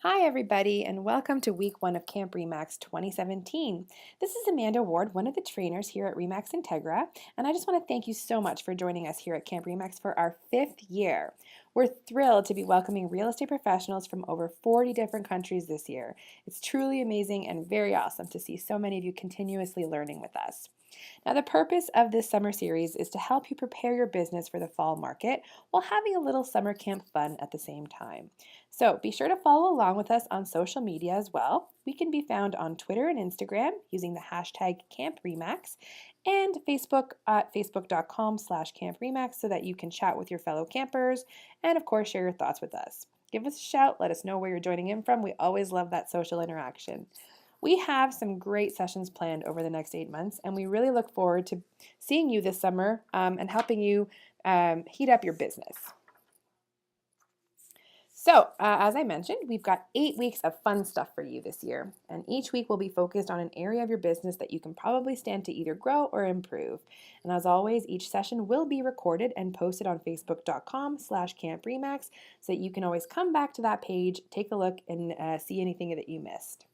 Hi, everybody, and welcome to week one of Camp Remax 2017. This is Amanda Ward, one of the trainers here at Remax Integra, and I just want to thank you so much for joining us here at Camp Remax for our 5th year. We're thrilled to be welcoming real estate professionals from over 40 different countries this year. It's truly amazing and very awesome to see so many of you continuously learning with us. Now, the purpose of this summer series is to help you prepare your business for the fall market while having a little summer camp fun at the same time. So be sure to follow along with us on social media as well. We can be found on Twitter and Instagram using the hashtag CampRemax and Facebook at facebook.com/CampRemax so that you can chat with your fellow campers and, of course, share your thoughts with us. Give us a shout. Let us know where you're joining in from. We always love that social interaction. We have some great sessions planned over the next 8 months, and we really look forward to seeing you this summer and helping you heat up your business. So, as I mentioned, we've got 8 weeks of fun stuff for you this year, and each week will be focused on an area of your business that you can probably stand to either grow or improve. And as always, each session will be recorded and posted on facebook.com/CampRemax so that you can always come back to that page, take a look, and see anything that you missed.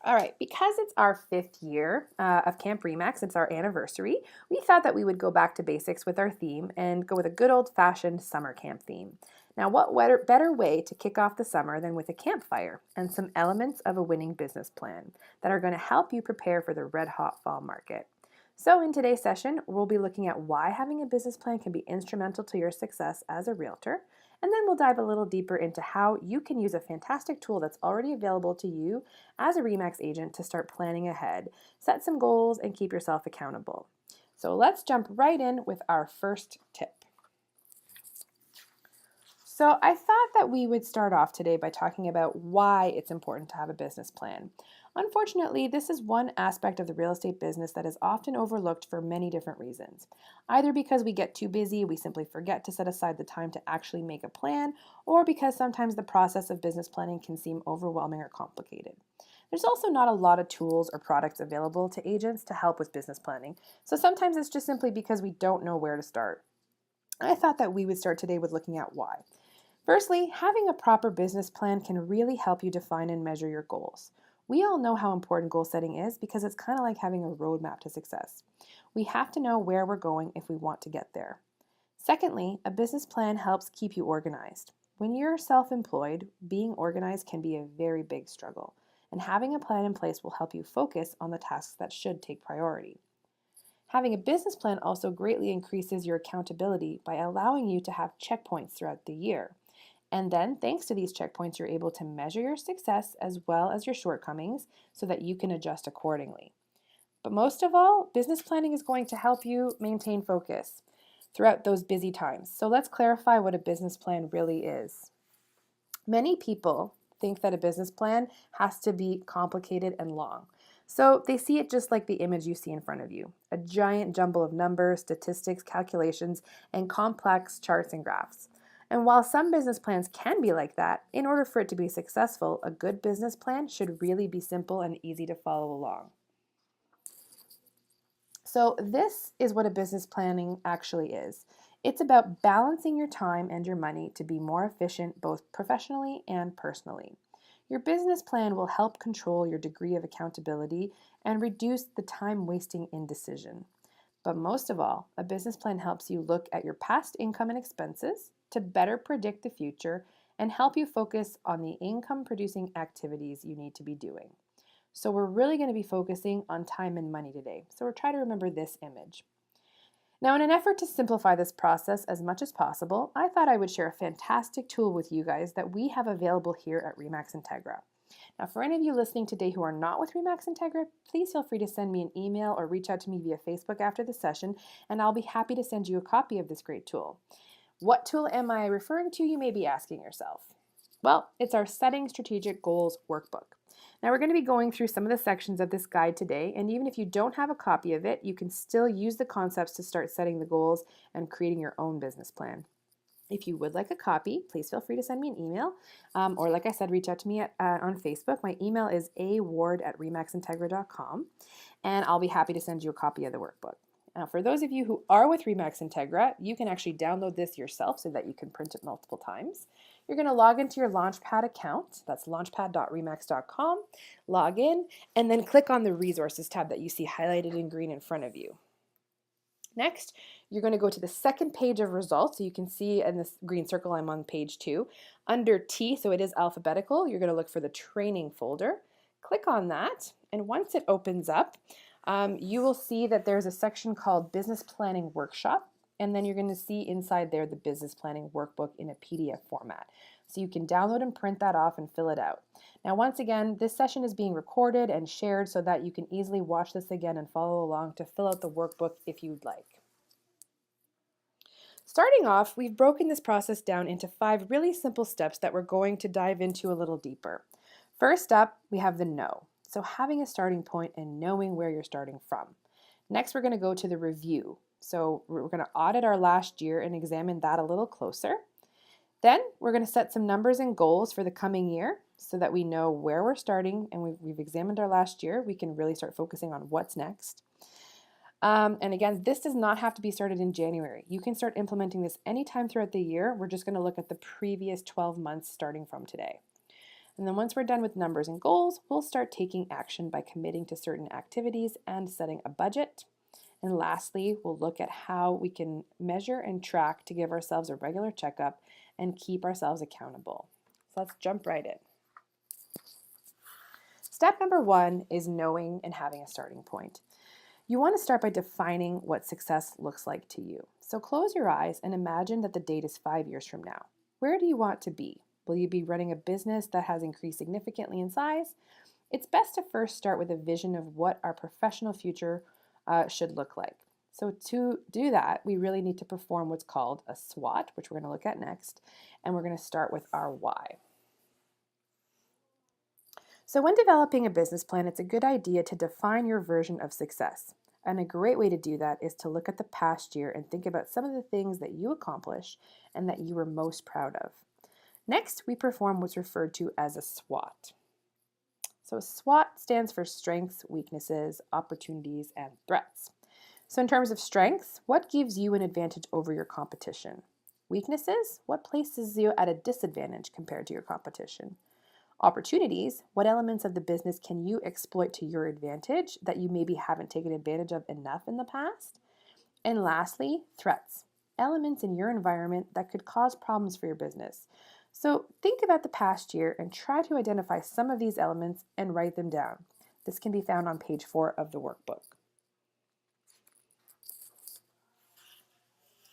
All right, because it's our 5th year of Camp Remax, it's our anniversary, we thought that we would go back to basics with our theme and go with a good old-fashioned summer camp theme. Now, what better way to kick off the summer than with a campfire and some elements of a winning business plan that are going to help you prepare for the red-hot fall market. So in today's session, we'll be looking at why having a business plan can be instrumental to your success as a realtor, and then we'll dive a little deeper into how you can use a fantastic tool that's already available to you as a Remax agent to start planning ahead, set some goals, and keep yourself accountable. So let's jump right in with our first tip. So I thought that we would start off today by talking about why it's important to have a business plan. Unfortunately, this is one aspect of the real estate business that is often overlooked for many different reasons. Either because we get too busy, we simply forget to set aside the time to actually make a plan, or because sometimes the process of business planning can seem overwhelming or complicated. There's also not a lot of tools or products available to agents to help with business planning, so sometimes it's just simply because we don't know where to start. I thought that we would start today with looking at why. Firstly, having a proper business plan can really help you define and measure your goals. We all know how important goal setting is because it's kind of like having a roadmap to success. We have to know where we're going if we want to get there. Secondly, a business plan helps keep you organized. When you're self-employed, being organized can be a very big struggle, and having a plan in place will help you focus on the tasks that should take priority. Having a business plan also greatly increases your accountability by allowing you to have checkpoints throughout the year. And then, thanks to these checkpoints, you're able to measure your success as well as your shortcomings so that you can adjust accordingly. But most of all, business planning is going to help you maintain focus throughout those busy times. So let's clarify what a business plan really is. Many people think that a business plan has to be complicated and long. So they see it just like the image you see in front of you, a giant jumble of numbers, statistics, calculations, and complex charts and graphs. And while some business plans can be like that, in order for it to be successful, a good business plan should really be simple and easy to follow along. So this is what a business planning actually is. It's about balancing your time and your money to be more efficient both professionally and personally. Your business plan will help control your degree of accountability and reduce the time wasting indecision. But most of all, a business plan helps you look at your past income and expenses to better predict the future and help you focus on the income-producing activities you need to be doing. So we're really going to be focusing on time and money today. So we'll try to remember this image. Now, in an effort to simplify this process as much as possible, I thought I would share a fantastic tool with you guys that we have available here at Remax Integra. Now, for any of you listening today who are not with Remax Integra, please feel free to send me an email or reach out to me via Facebook after the session, and I'll be happy to send you a copy of this great tool. What tool am I referring to, you may be asking yourself? Well, it's our Setting Strategic Goals workbook. Now we're going to be going through some of the sections of this guide today, and even if you don't have a copy of it, you can still use the concepts to start setting the goals and creating your own business plan. If you would like a copy, please feel free to send me an email, or like I said, reach out to me on Facebook. My email is award@remaxintegra.com, and I'll be happy to send you a copy of the workbook. Now, for those of you who are with Remax Integra, you can actually download this yourself so that you can print it multiple times. You're going to log into your Launchpad account. That's launchpad.remax.com. Log in, and then click on the Resources tab that you see highlighted in green in front of you. Next, you're going to go to the second page of results. So you can see in this green circle, I'm on page 2. Under T, so it is alphabetical, you're going to look for the training folder. Click on that, and once it opens up, you will see that there's a section called Business Planning Workshop, and then you're going to see inside there the Business Planning Workbook in a PDF format. So you can download and print that off and fill it out. Now, once again, this session is being recorded and shared so that you can easily watch this again and follow along to fill out the workbook if you'd like. Starting off, we've broken this process down into 5 really simple steps that we're going to dive into a little deeper. First up, we have the know. So having a starting point and knowing where you're starting from. Next, we're going to go to the review. So we're going to audit our last year and examine that a little closer. Then we're going to set some numbers and goals for the coming year so that we know where we're starting and we've examined our last year. We can really start focusing on what's next. And again, this does not have to be started in January. You can start implementing this anytime throughout the year. We're just going to look at the previous 12 months starting from today. And then once we're done with numbers and goals, we'll start taking action by committing to certain activities and setting a budget. And lastly, we'll look at how we can measure and track to give ourselves a regular checkup and keep ourselves accountable. So let's jump right in. Step number 1 is knowing and having a starting point. You want to start by defining what success looks like to you. So close your eyes and imagine that the date is 5 years from now. Where do you want to be? Will you be running a business that has increased significantly in size? It's best to first start with a vision of what our professional future should look like. So to do that, we really need to perform what's called a SWOT, which we're going to look at next, and we're going to start with our why. So when developing a business plan, it's a good idea to define your version of success. And a great way to do that is to look at the past year and think about some of the things that you accomplished and that you were most proud of. Next, we perform what's referred to as a SWOT. So SWOT stands for strengths, weaknesses, opportunities, and threats. So in terms of strengths, what gives you an advantage over your competition? Weaknesses, what places you at a disadvantage compared to your competition? Opportunities, what elements of the business can you exploit to your advantage that you maybe haven't taken advantage of enough in the past? And lastly, threats, elements in your environment that could cause problems for your business. So think about the past year and try to identify some of these elements and write them down. This can be found on page 4 of the workbook.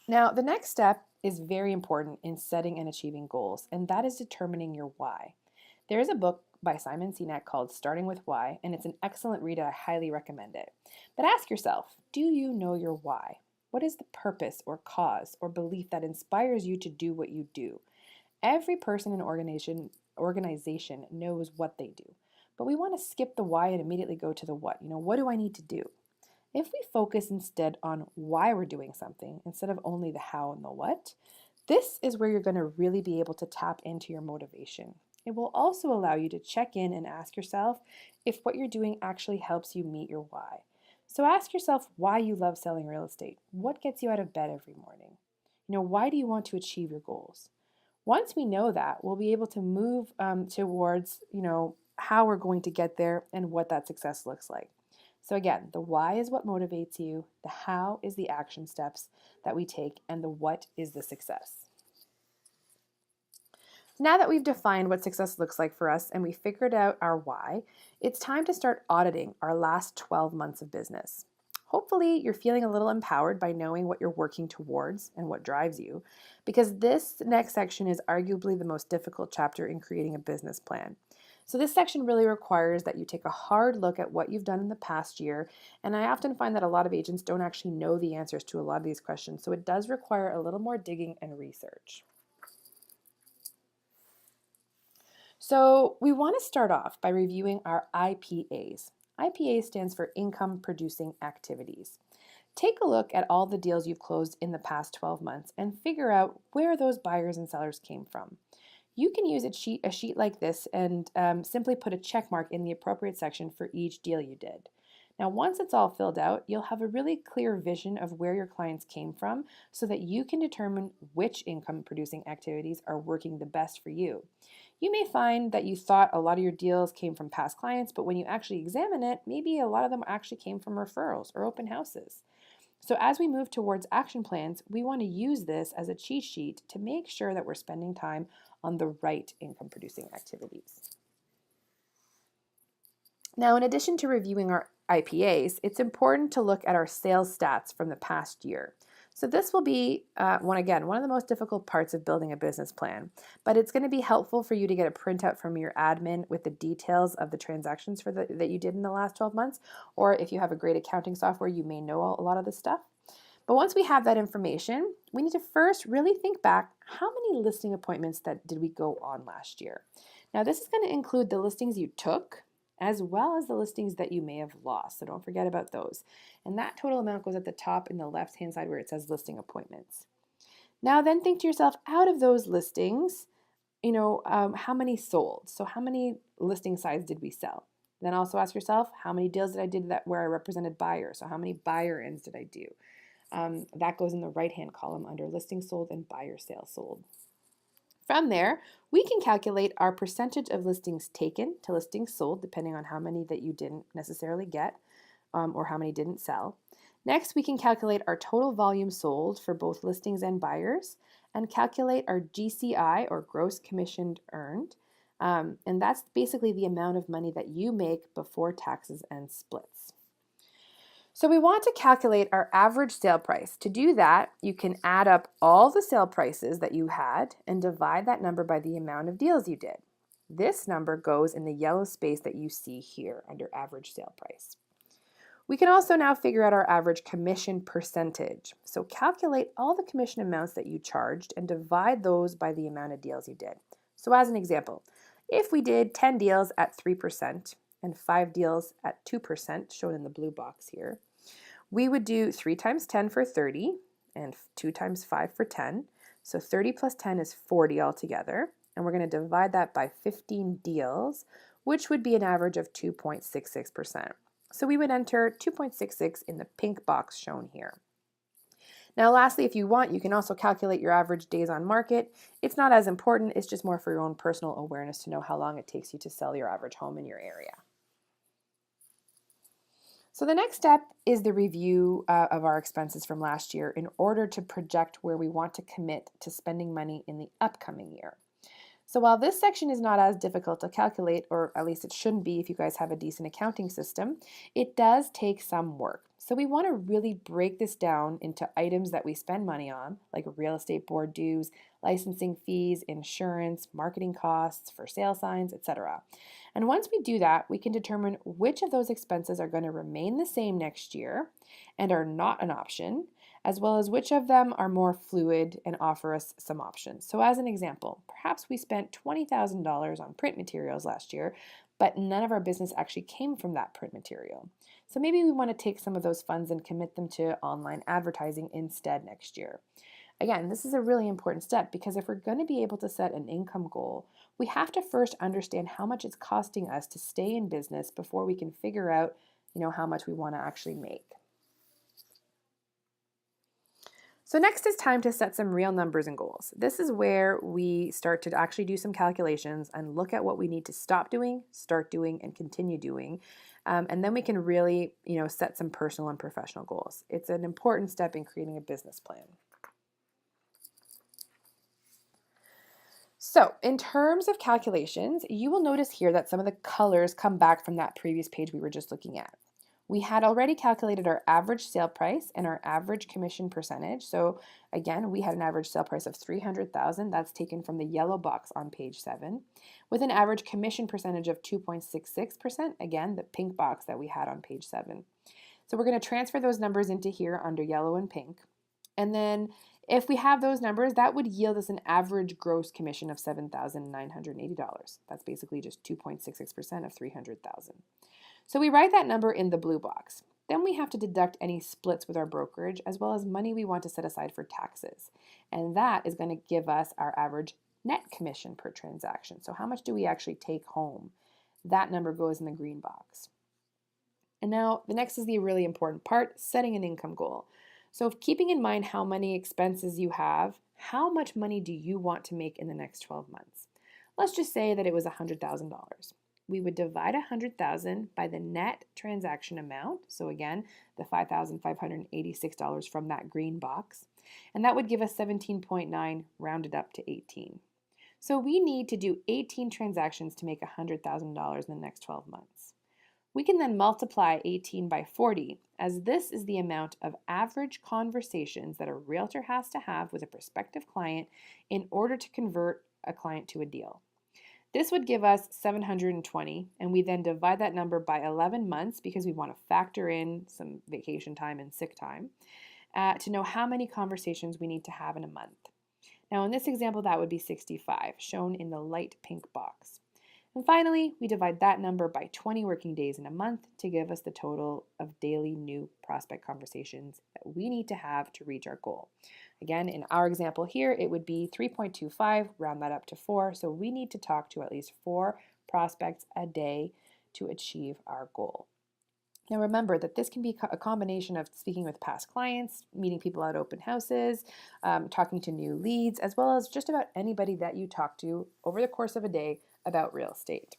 Now, the next step is very important in setting and achieving goals, and that is determining your why. There is a book by Simon Sinek called Starting with Why, and it's an excellent read. I highly recommend it. But ask yourself, do you know your why? What is the purpose or cause or belief that inspires you to do what you do? Every person in an organization knows what they do, but we want to skip the why and immediately go to the what. What do I need to do? If we focus instead on why we're doing something instead of only the how and the what, this is where you're going to really be able to tap into your motivation. It will also allow you to check in and ask yourself if what you're doing actually helps you meet your why. So ask yourself why you love selling real estate. What gets you out of bed every morning? Why do you want to achieve your goals? Once we know that, we'll be able to move towards, how we're going to get there and what that success looks like. So again, the why is what motivates you, the how is the action steps that we take, and the what is the success. Now that we've defined what success looks like for us and we figured out our why, it's time to start auditing our last 12 months of business. Hopefully, you're feeling a little empowered by knowing what you're working towards and what drives you, because this next section is arguably the most difficult chapter in creating a business plan. So this section really requires that you take a hard look at what you've done in the past year, and I often find that a lot of agents don't actually know the answers to a lot of these questions, so it does require a little more digging and research. So we want to start off by reviewing our IPAs. IPA stands for Income Producing Activities. Take a look at all the deals you've closed in the past 12 months and figure out where those buyers and sellers came from. You can use a sheet like this and simply put a check mark in the appropriate section for each deal you did. Now, once it's all filled out, you'll have a really clear vision of where your clients came from so that you can determine which income producing activities are working the best for you. You may find that you thought a lot of your deals came from past clients, but when you actually examine it, maybe a lot of them actually came from referrals or open houses. So, as we move towards action plans, we want to use this as a cheat sheet to make sure that we're spending time on the right income producing activities. Now, in addition to reviewing our IPAs, it's important to look at our sales stats from the past year. So this will be, one of the most difficult parts of building a business plan, but it's going to be helpful for you to get a printout from your admin with the details of the transactions that you did in the last 12 months, or if you have a great accounting software, you may know a lot of this stuff. But once we have that information, we need to first really think back, how many listing appointments did we go on last year? Now, this is going to include the listings you took, as well as the listings that you may have lost. So don't forget about those. And that total amount goes at the top in the left-hand side where it says listing appointments. Now then think to yourself, out of those listings, how many sold? So how many listing sides did we sell? Then also ask yourself, how many deals did I do that where I represented buyers? So how many buyer ends did I do? That goes in the right-hand column under listing sold and buyer sales sold. From there, we can calculate our percentage of listings taken to listings sold, depending on how many that you didn't necessarily get or how many didn't sell. Next, we can calculate our total volume sold for both listings and buyers and calculate our GCI, or gross commission earned. And that's basically the amount of money that you make before taxes and splits. So we want to calculate our average sale price. To do that, you can add up all the sale prices that you had and divide that number by the amount of deals you did. This number goes in the yellow space that you see here under average sale price. We can also now figure out our average commission percentage. So calculate all the commission amounts that you charged and divide those by the amount of deals you did. So as an example, if we did 10 deals at 3%, and 5 deals at 2%, shown in the blue box here, we would do 3 times 10 for 30 and 2 times 5 for 10. So 30 plus 10 is 40 altogether. And we're going to divide that by 15 deals, which would be an average of 2.66%. So we would enter 2.66 in the pink box shown here. Now, lastly, if you want, you can also calculate your average days on market. It's not as important. It's just more for your own personal awareness to know how long it takes you to sell your average home in your area. So the next step is the review of our expenses from last year in order to project where we want to commit to spending money in the upcoming year. So while this section is not as difficult to calculate, or at least it shouldn't be if you guys have a decent accounting system, it does take some work. So we want to really break this down into items that we spend money on, like real estate board dues, licensing fees, insurance, marketing costs, for sale signs, etc. And once we do that, we can determine which of those expenses are going to remain the same next year and are not an option, as well as which of them are more fluid and offer us some options. So as an example, perhaps we spent $20,000 on print materials last year, but none of our business actually came from that print material. So maybe we want to take some of those funds and commit them to online advertising instead next year. Again, this is a really important step because if we're going to be able to set an income goal, we have to first understand how much it's costing us to stay in business before we can figure out, how much we want to actually make. So next is time to set some real numbers and goals. This is where we start to actually do some calculations and look at what we need to stop doing, start doing, and continue doing. And then we can really, set some personal and professional goals. It's an important step in creating a business plan. So in terms of calculations, you will notice here that some of the colors come back from that previous page we were just looking at. We had already calculated our average sale price and our average commission percentage. So again, we had an average sale price of $300,000. That's taken from the yellow box on page 7, with an average commission percentage of 2.66%. Again, the pink box that we had on page 7. So we're going to transfer those numbers into here under yellow and pink. And then if we have those numbers, that would yield us an average gross commission of $7,980. That's basically just 2.66% of $300,000. So we write that number in the blue box. Then we have to deduct any splits with our brokerage as well as money we want to set aside for taxes. And that is going to give us our average net commission per transaction. So how much do we actually take home? That number goes in the green box. And now the next is the really important part, setting an income goal. So keeping in mind how many expenses you have, how much money do you want to make in the next 12 months? Let's just say that it was $100,000. We would divide 100,000 by the net transaction amount. So again, the $5,586 from that green box. And that would give us 17.9 rounded up to 18. So we need to do 18 transactions to make $100,000 in the next 12 months. We can then multiply 18 by 40, as this is the amount of average conversations that a realtor has to have with a prospective client in order to convert a client to a deal. This would give us 720, and we then divide that number by 11 months because we want to factor in some vacation time and sick time to know how many conversations we need to have in a month. Now in this example, that would be 65, shown in the light pink box. And finally, we divide that number by 20 working days in a month to give us the total of daily new prospect conversations that we need to have to reach our goal. Again, in our example here, it would be 3.25, round that up to 4. So we need to talk to at least 4 prospects a day to achieve our goal. Now remember that this can be a combination of speaking with past clients, meeting people at open houses, talking to new leads, as well as just about anybody that you talk to over the course of a day about real estate.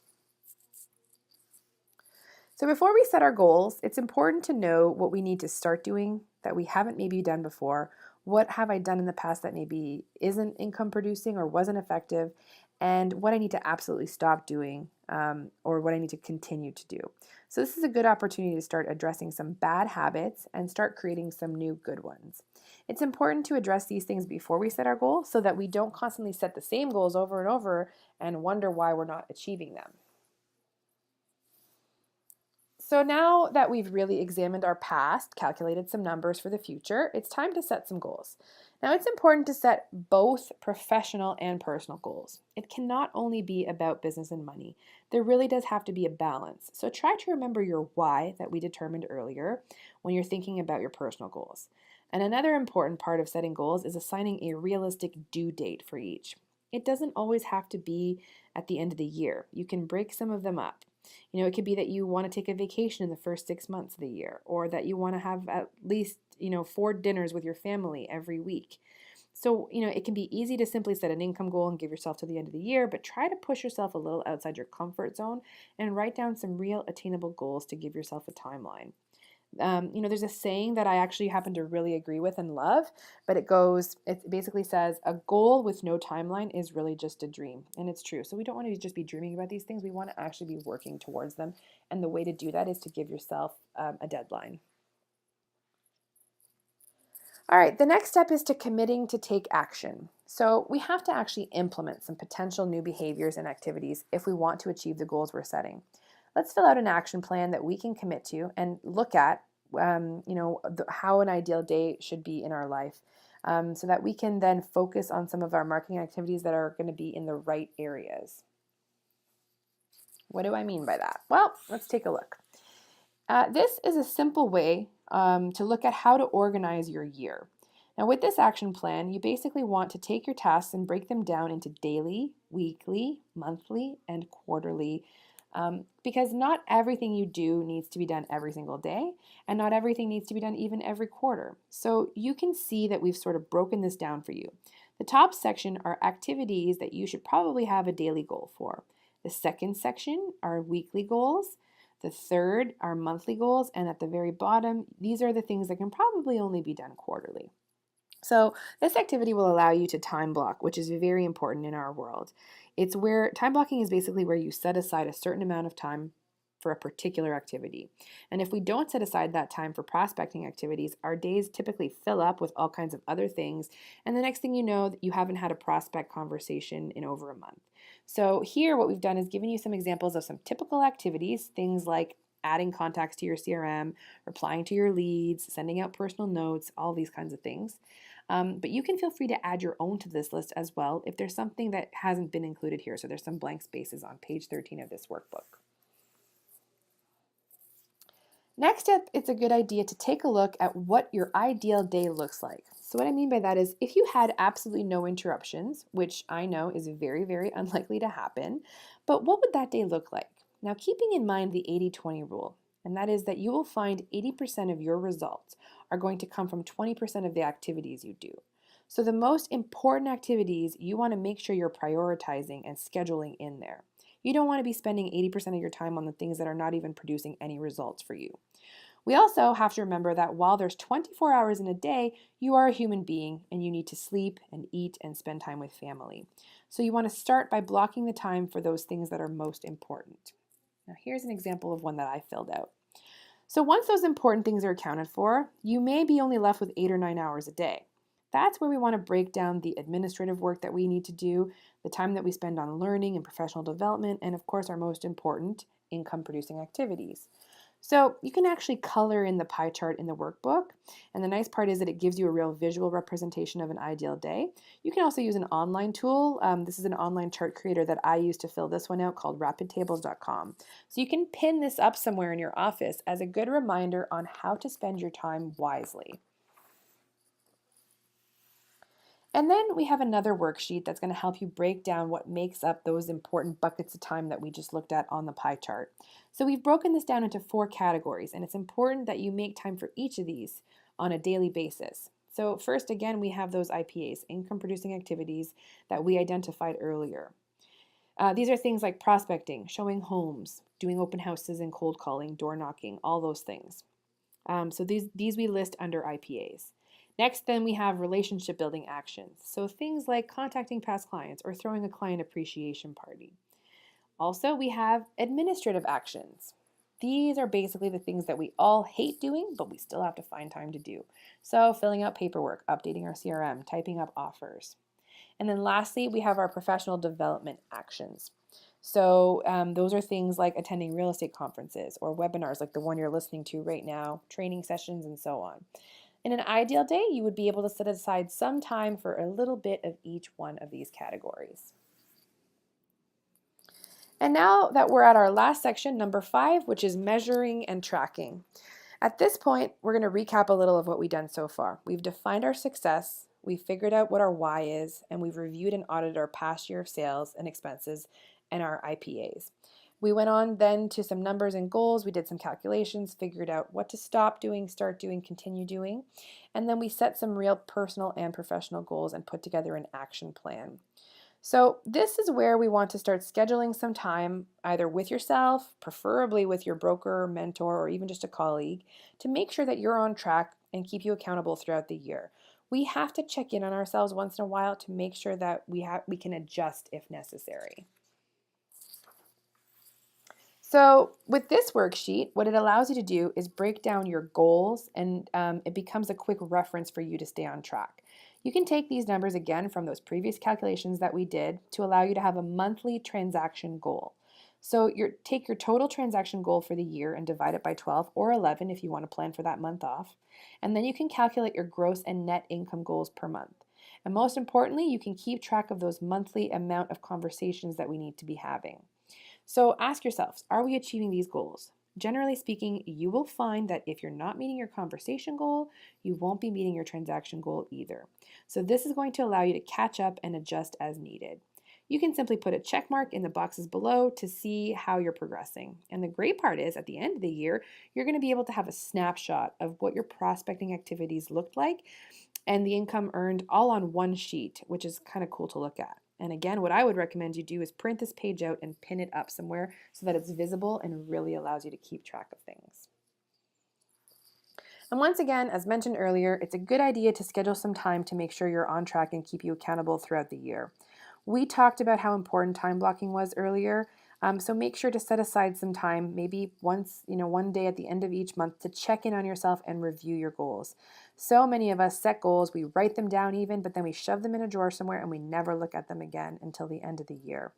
So before we set our goals, it's important to know what we need to start doing that we haven't maybe done before. What have I done in the past that maybe isn't income producing or wasn't effective, and what I need to absolutely stop doing or what I need to continue to do. So this is a good opportunity to start addressing some bad habits and start creating some new good ones. It's important to address these things before we set our goals so that we don't constantly set the same goals over and over and wonder why we're not achieving them. So now that we've really examined our past, calculated some numbers for the future, it's time to set some goals. Now it's important to set both professional and personal goals. It cannot only be about business and money. There really does have to be a balance. So try to remember your why that we determined earlier when you're thinking about your personal goals. And another important part of setting goals is assigning a realistic due date for each. It doesn't always have to be at the end of the year. You can break some of them up. It could be that you want to take a vacation in the first 6 months of the year, or that you want to have at least, 4 dinners with your family every week. So, it can be easy to simply set an income goal and give yourself to the end of the year, but try to push yourself a little outside your comfort zone and write down some real attainable goals to give yourself a timeline. There's a saying that I actually happen to really agree with and love, but it basically says, a goal with no timeline is really just a dream. And it's true. So we don't want to just be dreaming about these things. We want to actually be working towards them. And the way to do that is to give yourself a deadline. All right, the next step is to committing to take action. So we have to actually implement some potential new behaviors and activities if we want to achieve the goals we're setting. Let's fill out an action plan that we can commit to and look at, how an ideal day should be in our life, so that we can then focus on some of our marketing activities that are going to be in the right areas. What do I mean by that? Well, let's take a look. This is a simple way to look at how to organize your year. Now, with this action plan, you basically want to take your tasks and break them down into daily, weekly, monthly, and quarterly, because not everything you do needs to be done every single day, and not everything needs to be done even every quarter. So you can see that we've sort of broken this down for you. The top section are activities that you should probably have a daily goal for. The second section are weekly goals. The third are monthly goals, and at the very bottom, these are the things that can probably only be done quarterly. So this activity will allow you to time block, which is very important in our world. It's where time blocking is basically where you set aside a certain amount of time for a particular activity. And if we don't set aside that time for prospecting activities, our days typically fill up with all kinds of other things. And the next thing you know, you haven't had a prospect conversation in over a month. So here what we've done is given you some examples of some typical activities, things like adding contacts to your CRM, replying to your leads, sending out personal notes, all these kinds of things. But you can feel free to add your own to this list as well if there's something that hasn't been included here. So there's some blank spaces on page 13 of this workbook. Next up, it's a good idea to take a look at what your ideal day looks like. So what I mean by that is if you had absolutely no interruptions, which I know is very, very unlikely to happen, but what would that day look like? Now, keeping in mind the 80-20 rule, and that is that you will find 80% of your results are going to come from 20% of the activities you do. So the most important activities you want to make sure you're prioritizing and scheduling in there. You don't want to be spending 80% of your time on the things that are not even producing any results for you. We also have to remember that while there's 24 hours in a day, you are a human being and you need to sleep and eat and spend time with family. So you want to start by blocking the time for those things that are most important. Now, here's an example of one that I filled out. So once those important things are accounted for, you may be only left with 8 or 9 hours a day. That's where we want to break down the administrative work that we need to do, the time that we spend on learning and professional development, and of course, our most important, income producing activities. So you can actually color in the pie chart in the workbook. And the nice part is that it gives you a real visual representation of an ideal day. You can also use an online tool. This is an online chart creator that I use to fill this one out called rapidtables.com. So you can pin this up somewhere in your office as a good reminder on how to spend your time wisely. And then we have another worksheet that's going to help you break down what makes up those important buckets of time that we just looked at on the pie chart. So we've broken this down into 4 categories, and it's important that you make time for each of these on a daily basis. So first, again, we have those IPAs, income producing activities, that we identified earlier. These are things like prospecting, showing homes, doing open houses and cold calling, door knocking, all those things. So these we list under IPAs. Next, then we have relationship building actions. So things like contacting past clients or throwing a client appreciation party. Also, we have administrative actions. These are basically the things that we all hate doing, but we still have to find time to do. So filling out paperwork, updating our CRM, typing up offers. And then lastly, we have our professional development actions. So those are things like attending real estate conferences or webinars like the one you're listening to right now, training sessions, and so on. In an ideal day, you would be able to set aside some time for a little bit of each one of these categories. And now that we're at our last section, number 5, which is measuring and tracking. At this point, we're going to recap a little of what we've done so far. We've defined our success, we've figured out what our why is, and we've reviewed and audited our past year of sales and expenses and our IPAs. We went on then to some numbers and goals. We did some calculations, figured out what to stop doing, start doing, continue doing. And then we set some real personal and professional goals and put together an action plan. So this is where we want to start scheduling some time, either with yourself, preferably with your broker, mentor, or even just a colleague, to make sure that you're on track and keep you accountable throughout the year. We have to check in on ourselves once in a while to make sure that we can adjust if necessary. So with this worksheet, what it allows you to do is break down your goals, and it becomes a quick reference for you to stay on track. You can take these numbers again from those previous calculations that we did to allow you to have a monthly transaction goal. So take your total transaction goal for the year and divide it by 12 or 11 if you want to plan for that month off. And then you can calculate your gross and net income goals per month. And most importantly, you can keep track of those monthly amount of conversations that we need to be having. So ask yourselves, are we achieving these goals? Generally speaking, you will find that if you're not meeting your conversation goal, you won't be meeting your transaction goal either. So this is going to allow you to catch up and adjust as needed. You can simply put a check mark in the boxes below to see how you're progressing. And the great part is at the end of the year, you're going to be able to have a snapshot of what your prospecting activities looked like and the income earned all on one sheet, which is kind of cool to look at. And again, what I would recommend you do is print this page out and pin it up somewhere so that it's visible and really allows you to keep track of things. And once again, as mentioned earlier, it's a good idea to schedule some time to make sure you're on track and keep you accountable throughout the year. We talked about how important time blocking was earlier. So make sure to set aside some time, maybe one day at the end of each month, to check in on yourself and review your goals. So many of us set goals, we write them down even, but then we shove them in a drawer somewhere and we never look at them again until the end of the year.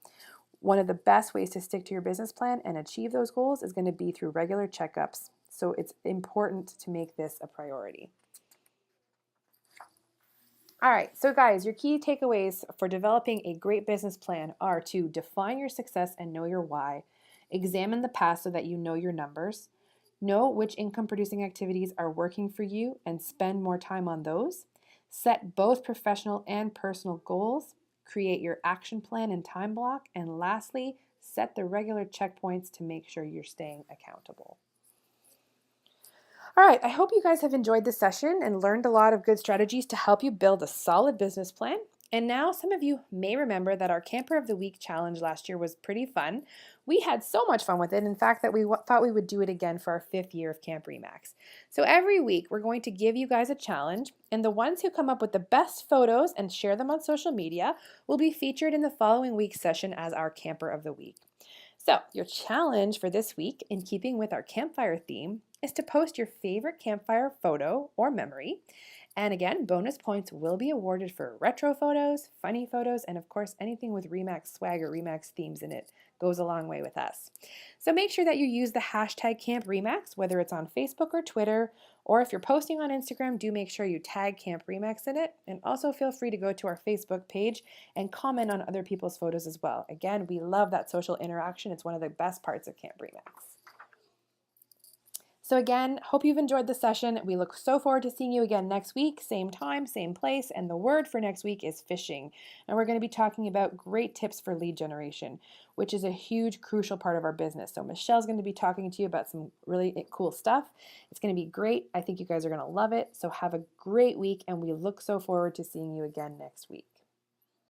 One of the best ways to stick to your business plan and achieve those goals is going to be through regular checkups. So it's important to make this a priority. All right, so guys, your key takeaways for developing a great business plan are to define your success and know your why, examine the past so that you know your numbers, know which income producing activities are working for you and spend more time on those, set both professional and personal goals, create your action plan and time block, and lastly, set the regular checkpoints to make sure you're staying accountable. All right, I hope you guys have enjoyed this session and learned a lot of good strategies to help you build a solid business plan. And now some of you may remember that our Camper of the Week challenge last year was pretty fun. We had so much fun with it, in fact, that we thought we would do it again for our 5th year of Camp Remax. So every week we're going to give you guys a challenge, and the ones who come up with the best photos and share them on social media will be featured in the following week's session as our Camper of the Week. So, your challenge for this week, in keeping with our campfire theme, is to post your favorite campfire photo or memory. And again, bonus points will be awarded for retro photos, funny photos, and of course, anything with Remax swag or Remax themes in it goes a long way with us. So make sure that you use the hashtag Camp Remax, whether it's on Facebook or Twitter, or if you're posting on Instagram, do make sure you tag Camp Remax in it. And also feel free to go to our Facebook page and comment on other people's photos as well. Again, we love that social interaction. It's one of the best parts of Camp Remax. So again, hope you've enjoyed the session. We look so forward to seeing you again next week, same time, same place, and the word for next week is fishing. And we're going to be talking about great tips for lead generation, which is a huge, crucial part of our business. So Michelle's going to be talking to you about some really cool stuff. It's going to be great. I think you guys are going to love it. So have a great week, and we look so forward to seeing you again next week.